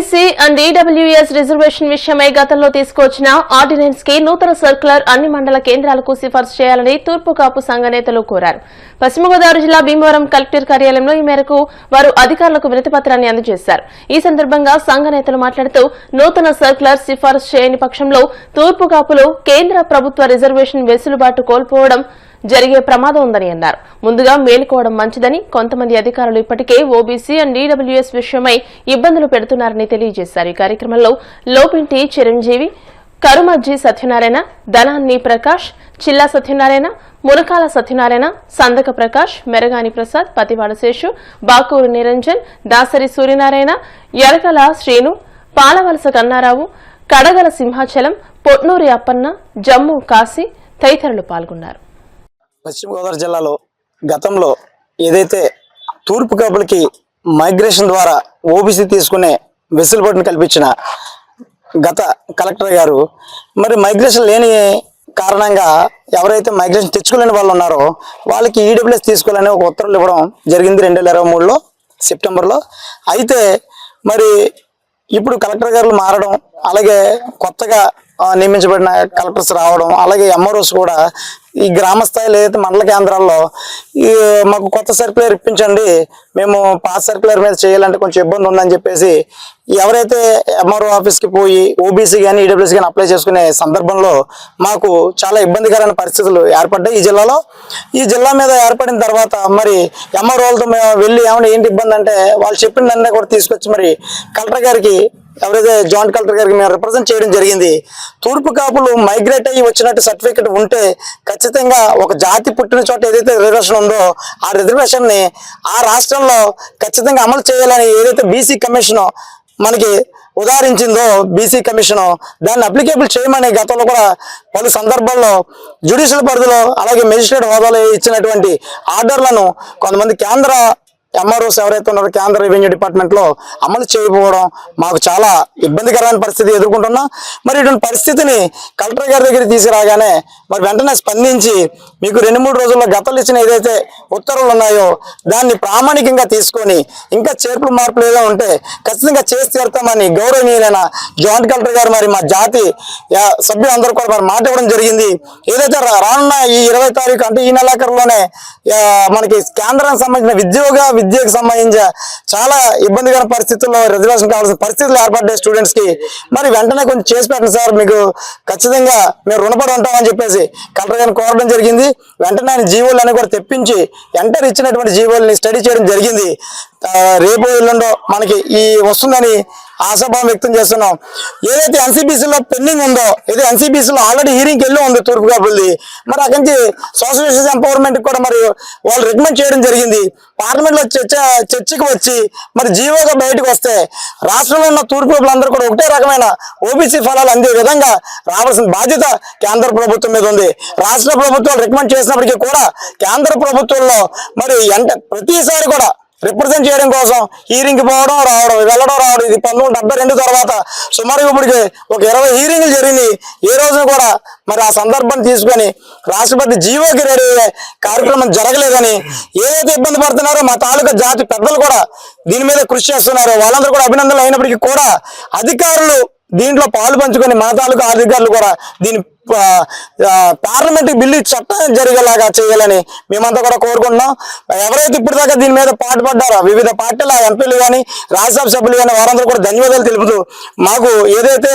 OBC and EWS reservation విషయమై గతంలో తీసుకొచ్చిన ఆర్డినెన్స్ కి నూతన సర్క్యులర్ అన్ని మండల కేంద్రాలకు సిఫార్సు చేయాలని తూర్పు కాపు సంఘ నేతలు కోరారు. పశ్చిమ గోదావరి జిల్లా భీమవరం కలెక్టర్ కార్యాలయంలో ఈ మేరకు వారు అధికారులకు వినతిపత్రాన్ని అందజేశారు. ఈ సందర్భంగా సంఘ నేతలు మాట్లాడుతూ నూతన సర్క్యులర్ సిఫార్సు చేయని పక్షంలో తూర్పు కాపులు కేంద్ర ప్రభుత్వ రిజర్వేషన్ వెసులుబాటు కోల్పోవడం జరిగే ప్రమాదం ఉందని అన్నారు. ముందుగా మేలుకోవడం మంచిదని, కొంతమంది అధికారులు ఇప్పటికే ఓబీసీ అండ్ ఈడబ్ల్యూఎస్ విషయమై ఇబ్బందులు పెడుతున్నారని తెలియజేశారు. ఈ కార్యక్రమంలో లోపింటి చిరంజీవి, కరుమజ్జి సత్యనారాయణ, దనాన్ని ప్రకాష్, చిల్లా సత్యనారాయణ, మునకాల సత్యనారాయణ, సందక ప్రకాష్, మెరగాని ప్రసాద్, పతివాడ శేషు, బాకూరు నిరంజన్, దాసరి సూర్యనారాయణ, ఎరగల శ్రీను, పాలవలస కన్నారావు, కడగల సింహాచలం, పొట్నూరి అప్పన్న, జమ్ము కాశీ తదితరులు పాల్గొన్నారు. పశ్చిమ గోదావరి జిల్లాలో గతంలో ఏదైతే తూర్పు కాపులకి మైగ్రేషన్ ద్వారా ఓబీసీ తీసుకునే వెసులుబాటును కల్పించిన గత కలెక్టర్ గారు మరి మైగ్రేషన్ లేని కారణంగా ఎవరైతే మైగ్రేషన్ తెచ్చుకోలేని వాళ్ళు ఉన్నారో వాళ్ళకి ఈడబ్ల్యూఎస్ తీసుకోవాలని ఒక ఉత్తర్వులు ఇవ్వడం జరిగింది 2023లో సెప్టెంబర్లో. అయితే మరి ఇప్పుడు కలెక్టర్ గారు మారడం, అలాగే కొత్తగా నియమించబడిన కలెక్టర్స్ రావడం, అలాగే ఎంఆర్ఓస్ కూడా ఈ గ్రామ స్థాయిలో ఏదైతే మండల కేంద్రాల్లో మాకు కొత్త సర్క్యులర్ ఇప్పించండి, మేము పాత సర్క్యులర్ మీద చేయాలంటే కొంచెం ఇబ్బంది ఉందని చెప్పేసి ఎవరైతే ఎంఆర్ఓ ఆఫీస్కి పోయి ఓబీసీ కానీ ఈడబ్ల్యూఎస్ కానీ అప్లై చేసుకునే సందర్భంలో మాకు చాలా ఇబ్బందికరమైన పరిస్థితులు ఏర్పడ్డాయి ఈ జిల్లాలో. ఈ జిల్లా మీద ఏర్పడిన తర్వాత మరి ఎంఆర్ఓలతో వెళ్ళి ఏమైనా ఏంటి ఇబ్బంది అంటే వాళ్ళు చెప్పిన దాన్ని కూడా తీసుకొచ్చి మరి కలెక్టర్ గారికి, ఎవరైతే జాయింట్ కలెక్టర్ గారికి మేము రిప్రజెంట్ చేయడం జరిగింది. తూర్పు కాపులు మైగ్రేట్ అయ్యి వచ్చినట్టు సర్టిఫికెట్ ఉంటే ఖచ్చితంగా ఒక జాతి పుట్టిన చోట ఏదైతే రిజర్వేషన్ ఉందో ఆ రిజర్వేషన్ ని ఆ రాష్ట్రంలో ఖచ్చితంగా అమలు చేయాలని ఏదైతే బీసీ కమిషన్ మనకి ఉదాహరించిందో బీసీ కమిషన్ దాన్ని అప్లికేబుల్ చేయమని గతంలో కూడా పలు సందర్భాల్లో జ్యుడిషియల్ పరిధిలో అలాగే మెజిస్ట్రేట్ హోదాలో ఇచ్చినటువంటి ఆర్డర్లను కొంతమంది కేంద్ర ఎంఆర్ఓస్ ఎవరైతే ఉన్నారో కేంద్ర రెవెన్యూ డిపార్ట్మెంట్లో అమలు చేయకపోవడం మాకు చాలా ఇబ్బందికరమైన పరిస్థితి ఎదుర్కొంటున్నాం. మరి ఇటువంటి పరిస్థితిని కలెక్టర్ గారి దగ్గరికి తీసుకురాగానే మరి వెంటనే స్పందించి మీకు 2-3 రోజుల్లో గతంలో ఇచ్చిన ఏదైతే ఉత్తర్వులు ఉన్నాయో దాన్ని ప్రామాణికంగా తీసుకొని ఇంకా చేర్పులు మార్పులు ఏదో ఉంటే ఖచ్చితంగా చేసి తీరుతామని గౌరవనీయులైన జాయింట్ కలెక్టర్ గారు మరి మా జాతి సభ్యులందరూ కూడా మరి మాట ఇవ్వడం జరిగింది. ఏదైతే రానున్న ఈ 20వ తారీఖు అంటే ఈ నెలాఖరులోనే మనకి కేంద్రానికి సంబంధించిన విద్యకు సంబంధించిన చాలా ఇబ్బందికర పరిస్థితుల్లో రిజర్వేషన్ కావాల్సిన పరిస్థితులు ఏర్పడ్డాయి స్టూడెంట్స్ కి. మరి వెంటనే కొంచెం చేసి పెట్టండి సార్, మీకు ఖచ్చితంగా మేము రుణపడి ఉంటామని చెప్పేసి కలెక్టర్ గారిని కోరడం జరిగింది. వెంటనే ఆయన జీవోలన్నీ కూడా తెప్పించి ఎంటర్ ఇచ్చినటువంటి జీవోల్ని స్టడీ చేయడం జరిగింది. రేపు ఎల్లుండో మనకి ఈ వస్తుందని ఆశాభావం వ్యక్తం చేస్తున్నాం. ఏదైతే ఎన్సీబీసీలో పెండింగ్ ఉందో, ఏదో ఎన్సీబీసీలో ఆల్రెడీ హీరింగ్కి వెళ్ళి ఉంది తూర్పు కాపులది, మరి అక్కడి నుంచి సోషల్ జస్టిస్ ఎంపవర్మెంట్ కూడా మరి వాళ్ళు రికమెండ్ చేయడం జరిగింది. పార్లమెంట్లో చర్చకి వచ్చి మరి జీవోగా బయటకు వస్తే రాష్ట్రంలో ఉన్న తూర్పు కాపులందరూ కూడా ఒకటే రకమైన ఓబీసీ ఫలాలు అందే విధంగా రావాల్సిన బాధ్యత కేంద్ర ప్రభుత్వం మీద ఉంది. రాష్ట్ర ప్రభుత్వాలు రికమెండ్ చేసినప్పటికీ కూడా కేంద్ర ప్రభుత్వంలో మరి ప్రతిసారి కూడా రిప్రజెంట్ చేయడం కోసం హీరింగ్కి పోవడం రావడం వెళ్ళడం రావడం, ఇది 1972 తర్వాత సుమారు ఇప్పటికి ఒక 20 హీరింగ్లు జరిగినాయి. ఏ రోజున కూడా మరి ఆ సందర్భాన్ని తీసుకొని రాష్ట్రపతి జీవోకి రెడీ అయ్యే కార్యక్రమం జరగలేదని ఏదైతే ఇబ్బంది పడుతున్నారో మా తాలూకా జాతి పెద్దలు కూడా దీని మీద కృషి చేస్తున్నారు. వాళ్ళందరూ కూడా అభినందనలు అయినప్పటికీ కూడా అధికారులు దీంట్లో పాలు పంచుకొని మన తాలూకా అధికారులు కూడా దీని పార్లమెంట్ బిల్లు చట్టం జరిగేలాగా చేయాలని మేమంతా కూడా కోరుకుంటున్నాం. ఎవరైతే ఇప్పటిదాకా దీని మీద పాటుపడ్డారో వివిధ పార్టీల ఎంపీలు కానీ రాజ్యసభ సభ్యులు కానీ వారందరూ కూడా ధన్యవాదాలు తెలుపుతూ మాకు ఏదైతే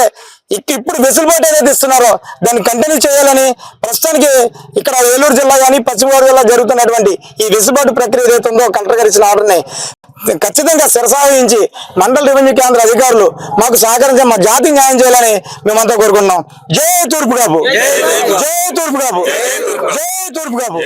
ఇప్పుడు వెసులుబాటు ఏదైతే ఇస్తున్నారో దాన్ని కంటిన్యూ చేయాలని ప్రస్తుతానికి ఇక్కడ ఏలూరు జిల్లా కానీ పశ్చిమ గోదావరి జిల్లా జరుగుతున్నటువంటి ఈ వెసులుబాటు ప్రక్రియ ఏదైతే ఉందో కలెక్టర్ గారు ఇచ్చిన ఆర్డర్ని ఖచ్చితంగా శిరసావహించి మండల రెవెన్యూ కేంద్ర అధికారులు మాకు సహకరించి మా జాతి న్యాయం చేయాలని మేమంతా కోరుకుంటున్నాం. జై తూర్పు కాపు, జై తూర్పు కాపు, జై తూర్పు కాపు.